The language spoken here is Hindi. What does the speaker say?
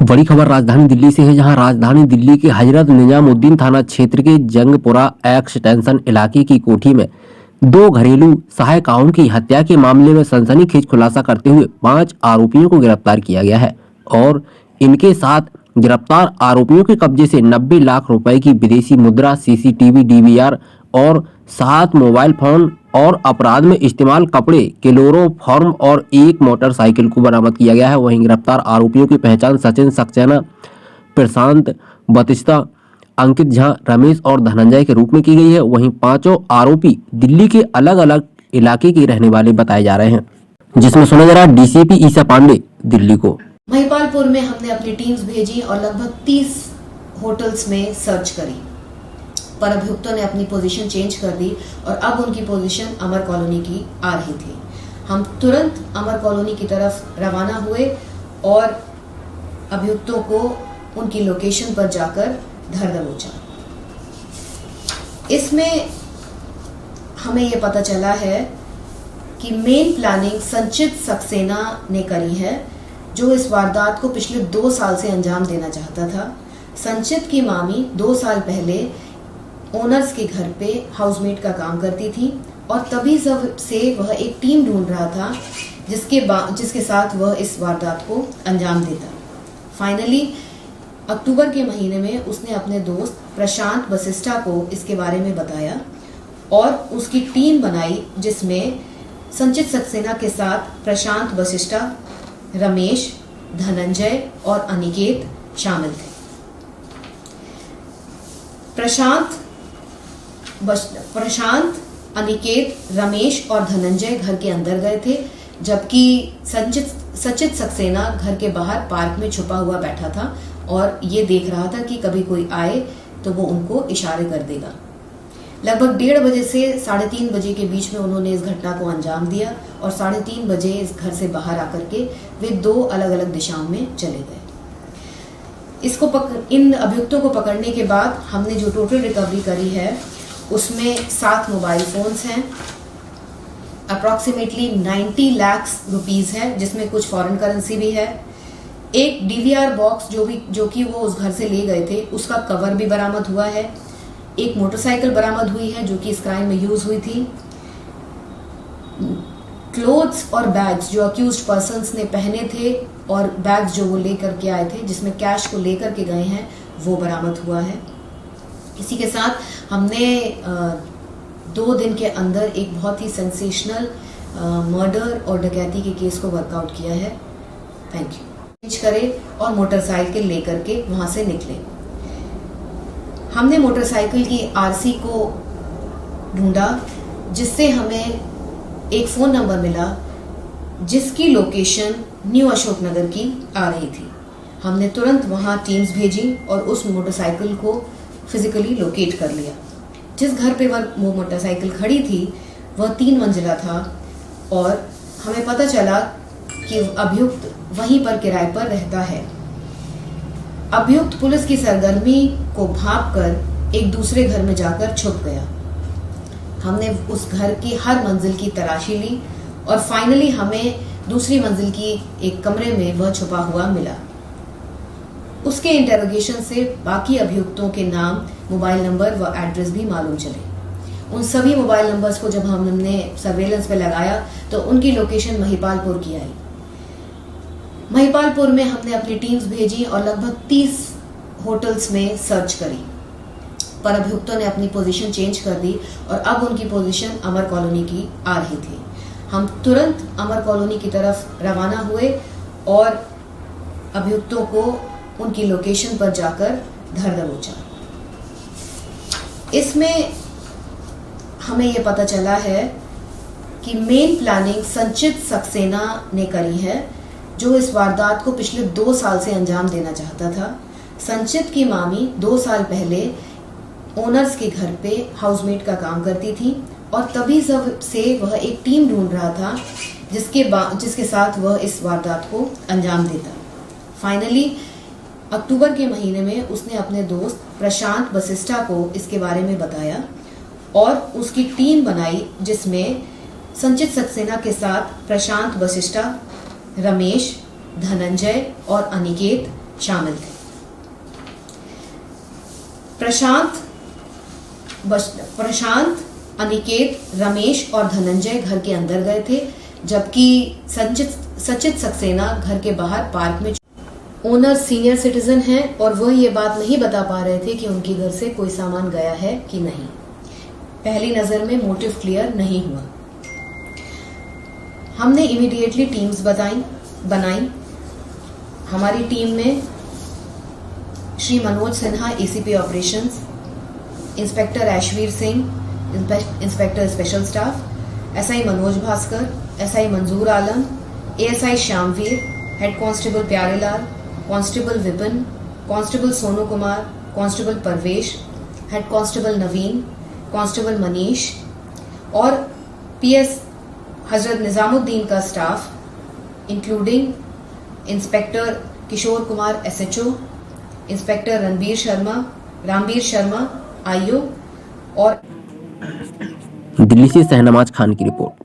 बड़ी खबर राजधानी दिल्ली से है, जहां राजधानी दिल्ली के हजरत निजामुद्दीन थाना क्षेत्र के जंगपुरा एक्सटेंशन इलाके की कोठी में दो घरेलू सहायिकाओं की हत्या के मामले में सनसनीखेज खुलासा करते हुए 5 आरोपियों को गिरफ्तार किया गया है और इनके साथ गिरफ्तार आरोपियों के कब्जे से 90 लाख रुपए की विदेशी मुद्रा, सीसीटीवी, डीवीआर और 7 मोबाइल फोन और अपराध में इस्तेमाल कपड़े, क्लोरोफॉर्म और एक मोटरसाइकिल को बरामद किया गया है। वहीं गिरफ्तार आरोपियों की पहचान सचिन सक्सेना, प्रशांत बतिस्ता, अंकित झा, रमेश और धनंजय के रूप में की गई है। वहीं पांचों आरोपी दिल्ली के अलग अलग इलाके के रहने वाले बताए जा रहे हैं, जिसमें सुना जा रहा है डीसीपी ईसा पांडे दिल्ली को। महिपालपुर में हमने अपनी टीम्स भेजी और लगभग 30 होटल्स में सर्च करी, पर अभियुक्तों ने अपनी पोजीशन चेंज कर दी और अब उनकी पोजीशन अमर कॉलोनी की आ रही थी। हम तुरंत अमर कॉलोनी की तरफ रवाना हुए और अभियुक्तों को उनकी लोकेशन पर जाकर धर दबोचा। इसमें हमें यह पता चला है कि मेन प्लानिंग संचित सक्सेना ने करी है, जो इस वारदात को पिछले 2 साल से अंजाम देना चाहता था। संचित की मामी 2 साल पहले ओनर्स के घर पे हाउसमेट का काम करती थी और तभी से वह एक टीम ढूंढ रहा था जिसके साथ वह इस वारदात को अंजाम देता। फाइनली अक्टूबर के महीने में उसने अपने दोस्त प्रशांत वशिष्ठा को इसके बारे में बताया और उसकी टीम बनाई, जिसमें संचित सक्सेना के साथ प्रशांत वशिष्ठा, रमेश, धनंजय और अनिकेत शामिल थे। प्रशांत, अनिकेत, रमेश और धनंजय घर के अंदर गए थे, जबकि सचित सक्सेना घर के बाहर पार्क में छुपा हुआ बैठा था और ये देख रहा था कि कभी कोई आए तो वो उनको इशारे कर देगा। लगभग 1:30 बजे से 3:30 बजे के बीच में उन्होंने इस घटना को अंजाम दिया और 3:30 बजे इस घर से बाहर आकर के वे 2 अलग अलग दिशाओं में चले गए। इन अभियुक्तों को पकड़ने के बाद हमने जो टोटल रिकवरी करी है उसमें 7 मोबाइल फोन्स हैं, अप्रॉक्सीमेटली 90 लाख रुपीस है, जिसमें कुछ फॉरेन करेंसी भी है। एक डीवीआर बॉक्स जो कि वो उस घर से ले गए थे, उसका कवर भी बरामद हुआ है। एक मोटरसाइकिल बरामद हुई है जो कि इस क्राइम में यूज हुई थी। क्लोथ्स और बैग्स जो अक्यूज्ड पर्सन्स ने पहने थे और बैग्स जो वो लेकर के आए थे, जिसमें कैश को लेकर के गए हैं, वो बरामद हुआ है। इसी के साथ हमने 2 दिन के अंदर एक बहुत ही सेंसेशनल मर्डर और डकैती के केस को वर्कआउट किया है। Thank you. करे और मोटरसाइकिल लेकर के वहां से निकले। हमने मोटरसाइकिल की आरसी को ढूंढा, जिससे हमें एक फोन नंबर मिला जिसकी लोकेशन न्यू अशोक नगर की आ रही थी। हमने तुरंत वहां टीम्स भेजी और उस मोटरसाइकिल को फिजिकली लोकेट कर लिया। जिस घर पे वो मोटरसाइकिल खड़ी थी वह 3 मंजिला था और हमें पता चला कि अभियुक्त वहीं पर किराए पर रहता है। अभियुक्त पुलिस की सरगर्मी को भांपकर एक दूसरे घर में जाकर छुप गया। हमने उस घर की हर मंजिल की तलाशी ली और फाइनली हमें दूसरी मंजिल की एक कमरे में वह छुपा हुआ मिला। उसके इंटेरोगेशन से बाकी अभियुक्तों के नाम, मोबाइल नंबर व एड्रेस भी मालूम चले। उन सभी मोबाइल नंबर्स को जब हमने सर्वेलेंस पे लगाया तो उनकी लोकेशन महिपालपुर की आई। महिपालपुर में हमने अपनी टीम्स भेजी और लगभग 30 होटल्स में सर्च करी, पर अभियुक्तों ने अपनी पोजीशन चेंज कर दी और अब उनकी पोजीशन अमर कॉलोनी की आ रही थी। हम तुरंत अमर कॉलोनी की तरफ रवाना हुए और अभियुक्तों को उनकी लोकेशन पर जाकर धर दबोचा। इसमें हमें यह पता चला है कि मेन प्लानिंग संचित सक्सेना ने करी है, जो इस वारदात को पिछले 2 साल से अंजाम देना चाहता था। संचित की मामी 2 साल पहले ओनर्स के घर पे हाउसमेट का काम करती थी और तभी से वह एक टीम ढूंढ रहा था जिसके साथ वह इस वारदात को अंजाम देता। फाइनली अक्टूबर के महीने में उसने अपने दोस्त प्रशांत वशिष्ठा को इसके बारे में बताया और उसकी टीम बनाई, जिसमें संचित सक्सेना के साथ प्रशांत वशिष्ठा, रमेश, धनंजय और अनिकेत शामिल थे। प्रशांत, अनिकेत, रमेश और धनंजय घर के अंदर गए थे, जबकि सचित सक्सेना घर के बाहर पार्क में। ओनर सीनियर सिटीजन हैं और वह ये बात नहीं बता पा रहे थे कि उनके घर से कोई सामान गया है कि नहीं। पहली नजर में मोटिव क्लियर नहीं हुआ। हमने इमीडिएटली टीम्स बनाई। हमारी टीम में Shri Manoj Sinha, ACP operations, inspector Aishveer Singh, inspector special staff, SI Manoj Bhaskar, SI Manzoor Alam, ASI Shyamveer, head constable Pyarelal, constable Vipin, constable Sonu Kumar, constable Parvesh, head constable Naveen, constable Manish और पीएस हजरत निजामुद्दीन का staff including inspector Kishore Kumar SHO, inspector Rambir Sharma IO और दिल्ली से शहनवाज खान की रिपोर्ट।